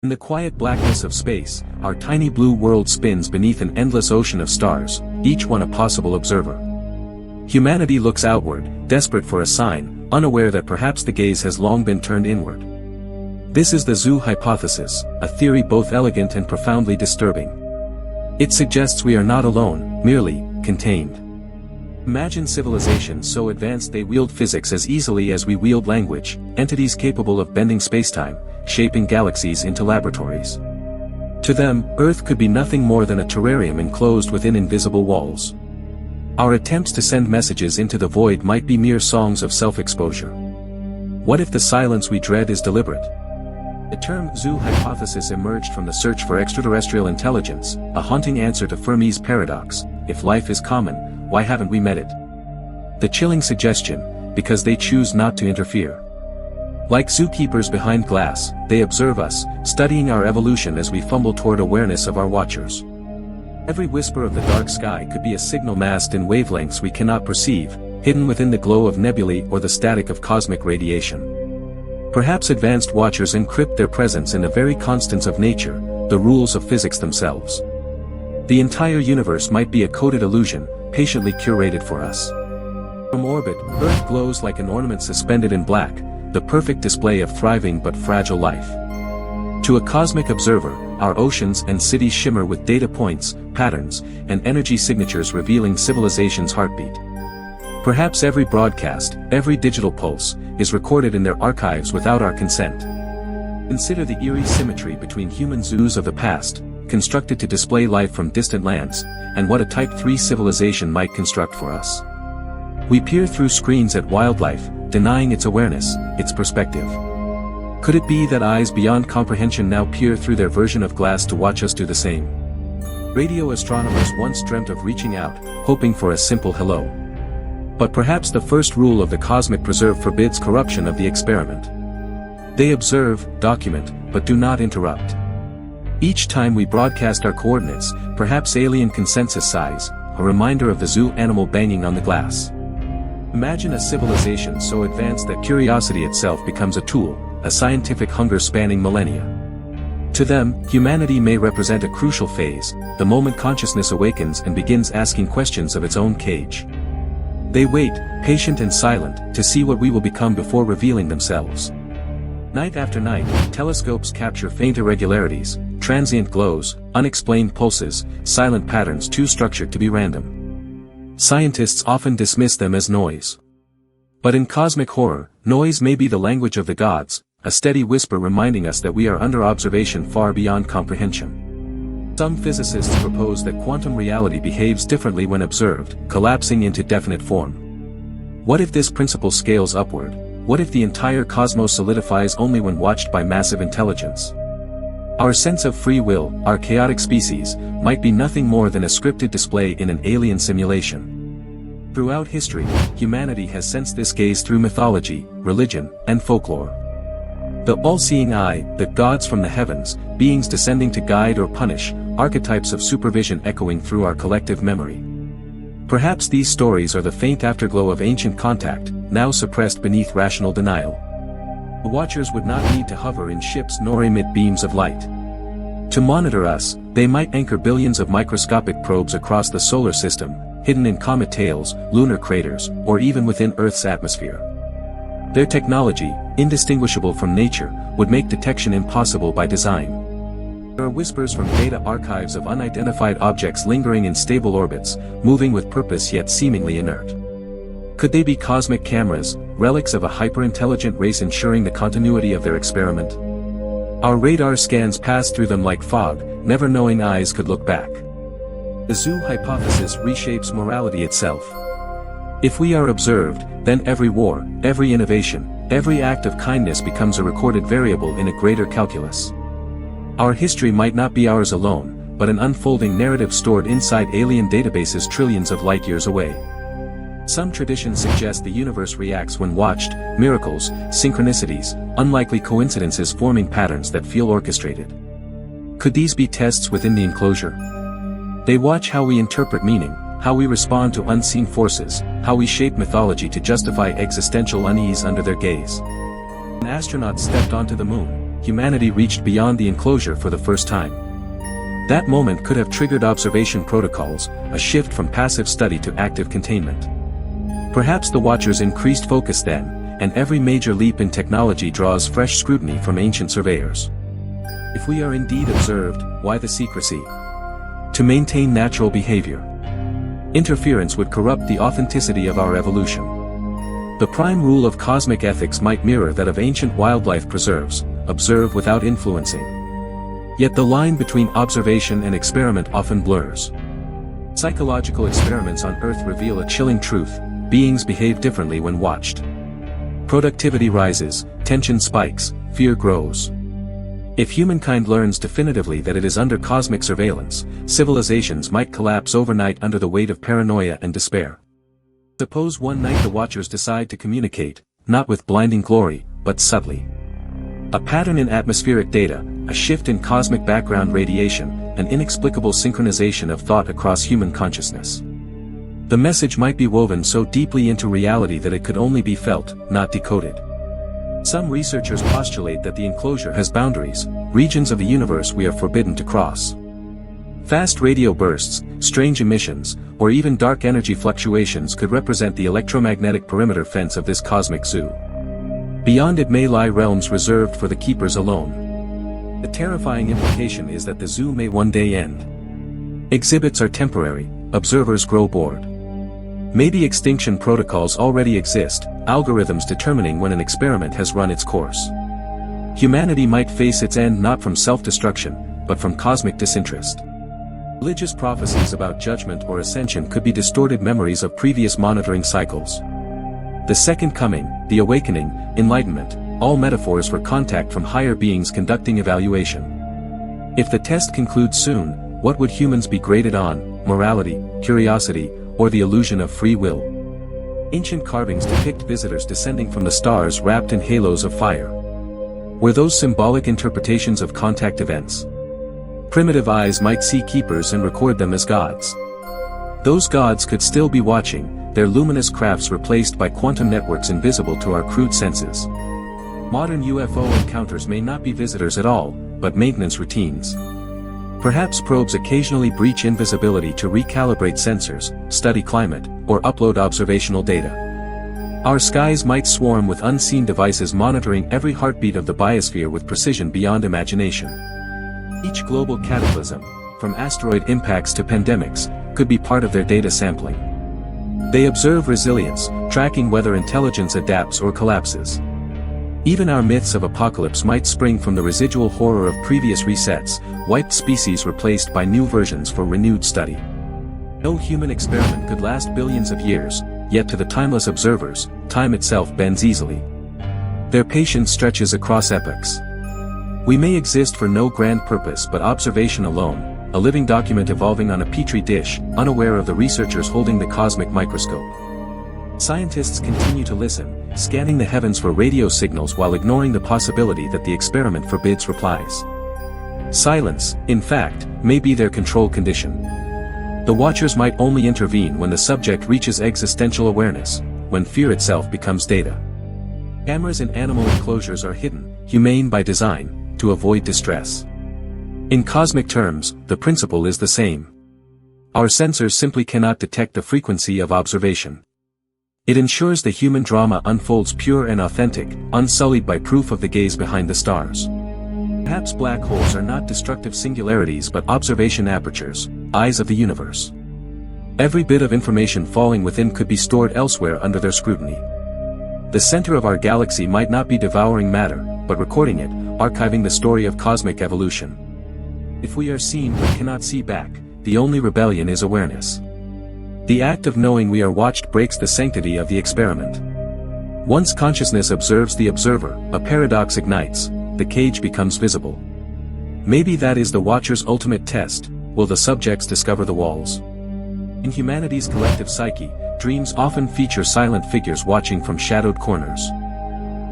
In the quiet blackness of space, our tiny blue world spins beneath an endless ocean of stars, each one a possible observer. Humanity looks outward, desperate for a sign, unaware that perhaps the gaze has long been turned inward. This is the zoo hypothesis, a theory both elegant and profoundly disturbing. It suggests we are not alone, merely contained. Imagine civilizations so advanced they wield physics as easily as we wield language, entities capable of bending spacetime, shaping galaxies into laboratories. To them, Earth could be nothing more than a terrarium enclosed within invisible walls. Our attempts to send messages into the void might be mere songs of self-exposure. What if the silence we dread is deliberate? The term zoo hypothesis emerged from the search for extraterrestrial intelligence, a haunting answer to Fermi's paradox: if life is common, why haven't we met it? The chilling suggestion: because they choose not to interfere. Like zookeepers behind glass, they observe us, studying our evolution as we fumble toward awareness of our watchers. Every whisper of the dark sky could be a signal masked in wavelengths we cannot perceive, hidden within the glow of nebulae or the static of cosmic radiation. Perhaps advanced watchers encrypt their presence in the very constants of nature, the rules of physics themselves. The entire universe might be a coded illusion, patiently curated for us. From orbit, Earth glows like an ornament suspended in black, the perfect display of thriving but fragile life. To a cosmic observer, our oceans and cities shimmer with data points, patterns, and energy signatures revealing civilization's heartbeat. Perhaps every broadcast, every digital pulse, is recorded in their archives without our consent. Consider the eerie symmetry between human zoos of the past, constructed to display life from distant lands, and what a Type 3 civilization might construct for us. We peer through screens at wildlife, denying its awareness, its perspective. Could it be that eyes beyond comprehension now peer through their version of glass to watch us do the same? Radio astronomers once dreamt of reaching out, hoping for a simple hello. But perhaps the first rule of the cosmic preserve forbids corruption of the experiment. They observe, document, but do not interrupt. Each time we broadcast our coordinates, perhaps alien consensus sighs, a reminder of the zoo animal banging on the glass. Imagine a civilization so advanced that curiosity itself becomes a tool, a scientific hunger spanning millennia. To them, humanity may represent a crucial phase, the moment consciousness awakens and begins asking questions of its own cage. They wait, patient and silent, to see what we will become before revealing themselves. Night after night, telescopes capture faint irregularities, transient glows, unexplained pulses, silent patterns too structured to be random. Scientists often dismiss them as noise. But in cosmic horror, noise may be the language of the gods, a steady whisper reminding us that we are under observation far beyond comprehension. Some physicists propose that quantum reality behaves differently when observed, collapsing into definite form. What if this principle scales upward? What if the entire cosmos solidifies only when watched by massive intelligence? Our sense of free will, our chaotic species, might be nothing more than a scripted display in an alien simulation. Throughout history, humanity has sensed this gaze through mythology, religion, and folklore. The all-seeing eye, the gods from the heavens, beings descending to guide or punish, archetypes of supervision echoing through our collective memory. Perhaps these stories are the faint afterglow of ancient contact, now suppressed beneath rational denial. The watchers would not need to hover in ships nor emit beams of light. To monitor us, they might anchor billions of microscopic probes across the solar system, hidden in comet tails, lunar craters, or even within Earth's atmosphere. Their technology, indistinguishable from nature, would make detection impossible by design. There are whispers from data archives of unidentified objects lingering in stable orbits, moving with purpose yet seemingly inert. Could they be cosmic cameras, relics of a hyper-intelligent race ensuring the continuity of their experiment? Our radar scans pass through them like fog, never knowing eyes could look back. The zoo hypothesis reshapes morality itself. If we are observed, then every war, every innovation, every act of kindness becomes a recorded variable in a greater calculus. Our history might not be ours alone, but an unfolding narrative stored inside alien databases trillions of light-years away. Some traditions suggest the universe reacts when watched, miracles, synchronicities, unlikely coincidences forming patterns that feel orchestrated. Could these be tests within the enclosure? They watch how we interpret meaning, how we respond to unseen forces, how we shape mythology to justify existential unease under their gaze. An astronaut stepped onto the moon, humanity reached beyond the enclosure for the first time. That moment could have triggered observation protocols, a shift from passive study to active containment. Perhaps the Watchers increased focus then, and every major leap in technology draws fresh scrutiny from ancient surveyors. If we are indeed observed, why the secrecy? To maintain natural behavior. Interference would corrupt the authenticity of our evolution. The prime rule of cosmic ethics might mirror that of ancient wildlife preserves: observe without influencing. Yet the line between observation and experiment often blurs. Psychological experiments on Earth reveal a chilling truth: beings behave differently when watched. Productivity rises, tension spikes, fear grows. If humankind learns definitively that it is under cosmic surveillance, civilizations might collapse overnight under the weight of paranoia and despair. Suppose one night the Watchers decide to communicate, not with blinding glory, but subtly. A pattern in atmospheric data, a shift in cosmic background radiation, an inexplicable synchronization of thought across human consciousness. The message might be woven so deeply into reality that it could only be felt, not decoded. Some researchers postulate that the enclosure has boundaries, regions of the universe we are forbidden to cross. Fast radio bursts, strange emissions, or even dark energy fluctuations could represent the electromagnetic perimeter fence of this cosmic zoo. Beyond it may lie realms reserved for the keepers alone. The terrifying implication is that the zoo may one day end. Exhibits are temporary, observers grow bored. Maybe extinction protocols already exist, algorithms determining when an experiment has run its course. Humanity might face its end not from self-destruction, but from cosmic disinterest. Religious prophecies about judgment or ascension could be distorted memories of previous monitoring cycles. The second coming, the awakening, enlightenment, all metaphors for contact from higher beings conducting evaluation. If the test concludes soon, what would humans be graded on: morality, curiosity, or the illusion of free will? Ancient carvings depict visitors descending from the stars wrapped in halos of fire. Were those symbolic interpretations of contact events? Primitive eyes might see keepers and record them as gods. Those gods could still be watching, their luminous crafts replaced by quantum networks invisible to our crude senses. Modern UFO encounters may not be visitors at all, but maintenance routines. Perhaps probes occasionally breach invisibility to recalibrate sensors, study climate, or upload observational data. Our skies might swarm with unseen devices monitoring every heartbeat of the biosphere with precision beyond imagination. Each global cataclysm, from asteroid impacts to pandemics, could be part of their data sampling. They observe resilience, tracking whether intelligence adapts or collapses. Even our myths of apocalypse might spring from the residual horror of previous resets, wiped species replaced by new versions for renewed study. No human experiment could last billions of years, yet to the timeless observers, time itself bends easily. Their patience stretches across epochs. We may exist for no grand purpose but observation alone, a living document evolving on a petri dish, unaware of the researchers holding the cosmic microscope. Scientists continue to listen, scanning the heavens for radio signals while ignoring the possibility that the experiment forbids replies. Silence, in fact, may be their control condition. The Watchers might only intervene when the subject reaches existential awareness, when fear itself becomes data. Cameras in animal enclosures are hidden, humane by design, to avoid distress. In cosmic terms, the principle is the same. Our sensors simply cannot detect the frequency of observation. It ensures the human drama unfolds pure and authentic, unsullied by proof of the gaze behind the stars. Perhaps black holes are not destructive singularities but observation apertures, eyes of the universe. Every bit of information falling within could be stored elsewhere under their scrutiny. The center of our galaxy might not be devouring matter, but recording it, archiving the story of cosmic evolution. If we are seen but cannot see back, the only rebellion is awareness. The act of knowing we are watched breaks the sanctity of the experiment. Once consciousness observes the observer, a paradox ignites, the cage becomes visible. Maybe that is the Watcher's ultimate test: will the subjects discover the walls? In humanity's collective psyche, dreams often feature silent figures watching from shadowed corners.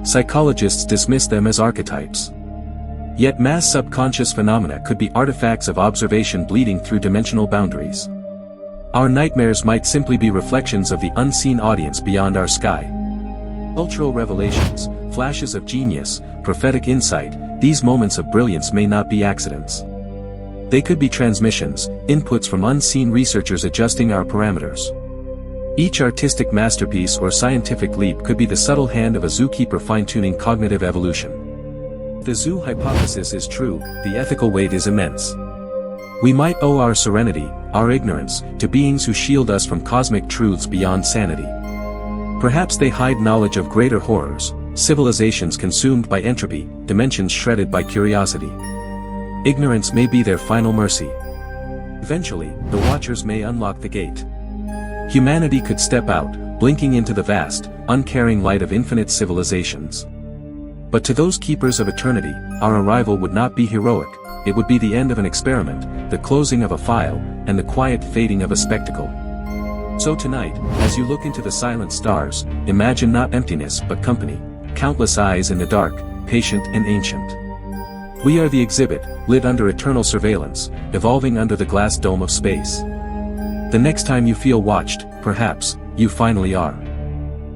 Psychologists dismiss them as archetypes. Yet mass subconscious phenomena could be artifacts of observation bleeding through dimensional boundaries. Our nightmares might simply be reflections of the unseen audience beyond our sky. Cultural revelations, flashes of genius, prophetic insight, these moments of brilliance may not be accidents. They could be transmissions, inputs from unseen researchers adjusting our parameters. Each artistic masterpiece or scientific leap could be the subtle hand of a zookeeper fine-tuning cognitive evolution. If the zoo hypothesis is true, the ethical weight is immense. We might owe our serenity, our ignorance, to beings who shield us from cosmic truths beyond sanity. Perhaps they hide knowledge of greater horrors, civilizations consumed by entropy, dimensions shredded by curiosity. Ignorance may be their final mercy. Eventually, the Watchers may unlock the gate. Humanity could step out, blinking into the vast, uncaring light of infinite civilizations. But to those keepers of eternity, our arrival would not be heroic, it would be the end of an experiment, the closing of a file, and the quiet fading of a spectacle. So tonight, as you look into the silent stars, imagine not emptiness but company, countless eyes in the dark, patient and ancient. We are the exhibit, lit under eternal surveillance, evolving under the glass dome of space. The next time you feel watched, perhaps, you finally are.